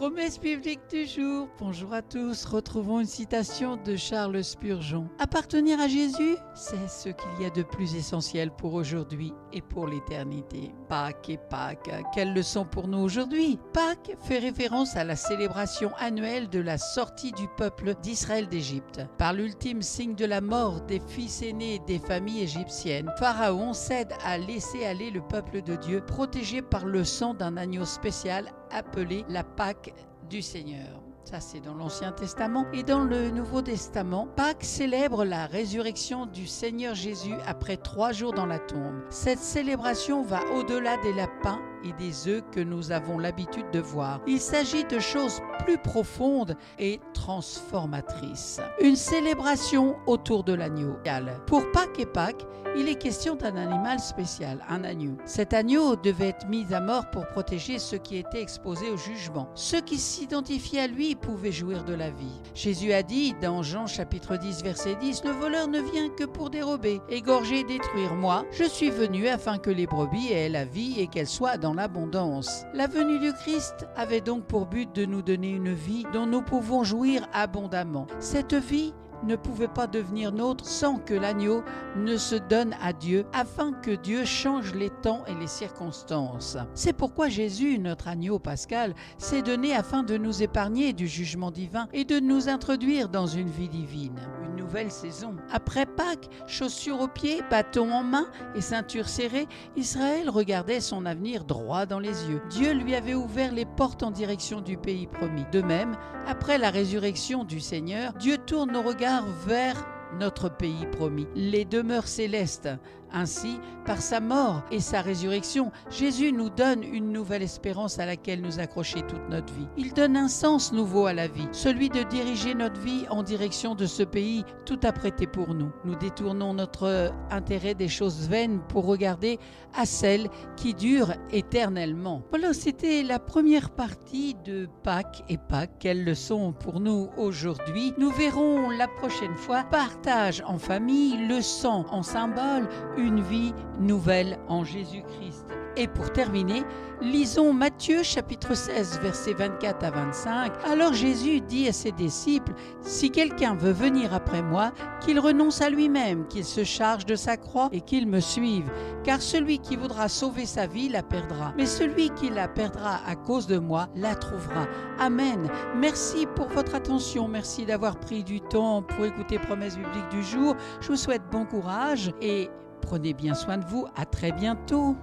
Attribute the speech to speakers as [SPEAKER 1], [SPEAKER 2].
[SPEAKER 1] Promesse biblique du jour. Bonjour à tous. Retrouvons une citation de Charles Spurgeon. Appartenir à Jésus, c'est ce qu'il y a de plus essentiel pour aujourd'hui et pour l'éternité. Pâques et Pâques, quelle leçon pour nous aujourd'hui? Pâques fait référence à la célébration annuelle de la sortie du peuple d'Israël d'Égypte. Par l'ultime signe de la mort des fils aînés des familles égyptiennes, Pharaon cède à laisser aller le peuple de Dieu, protégé par le sang d'un agneau spécial appelé la Pâque du Seigneur. Ça, c'est dans l'Ancien Testament. Et dans le Nouveau Testament, Pâques célèbre la résurrection du Seigneur Jésus après 3 jours dans la tombe. Cette célébration va au-delà des lapins et des œufs que nous avons l'habitude de voir. Il s'agit de choses plus profondes et transformatrices. Une célébration autour de l'agneau. Pour Pâques et Pâques, il est question d'un animal spécial, un agneau. Cet agneau devait être mis à mort pour protéger ceux qui étaient exposés au jugement. Ceux qui s'identifiaient à lui pouvaient jouir de la vie. Jésus a dit dans Jean chapitre 10 verset 10, « Le voleur ne vient que pour dérober, égorger et détruire. Moi, je suis venu afin que les brebis aient la vie et qu'elles soient dans l'abondance. » La venue du Christ avait donc pour but de nous donner une vie dont nous pouvons jouir abondamment. Cette vie ne pouvait pas devenir nôtre sans que l'agneau ne se donne à Dieu, afin que Dieu change les temps et les circonstances. C'est pourquoi Jésus, notre agneau pascal, s'est donné afin de nous épargner du jugement divin et de nous introduire dans une vie divine, une nouvelle saison. Après Pâques, chaussures aux pieds, bâton en main et ceinture serrée, Israël regardait son avenir droit dans les yeux. Dieu lui avait ouvert les portes en direction du pays promis. De même, après la résurrection du Seigneur, Dieu tourne nos regards vers notre pays promis, les demeures célestes. Ainsi, par sa mort et sa résurrection, Jésus nous donne une nouvelle espérance à laquelle nous accrocher toute notre vie. Il donne un sens nouveau à la vie, celui de diriger notre vie en direction de ce pays tout apprêté pour nous. Nous détournons notre intérêt des choses vaines pour regarder à celles qui durent éternellement. Voilà, c'était la première partie de Pâques et Pâques. Quelle leçon pour nous aujourd'hui. Nous verrons la prochaine fois partage en famille, le sang en symbole, une vie nouvelle en Jésus-Christ. Et pour terminer, lisons Matthieu chapitre 16 versets 24 à 25. Alors Jésus dit à ses disciples, « Si quelqu'un veut venir après moi, qu'il renonce à lui-même, qu'il se charge de sa croix et qu'il me suive. Car celui qui voudra sauver sa vie la perdra, mais celui qui la perdra à cause de moi la trouvera. » Amen. Merci pour votre attention. Merci d'avoir pris du temps pour écouter Promesse biblique du jour. Je vous souhaite bon courage et prenez bien soin de vous. À très bientôt.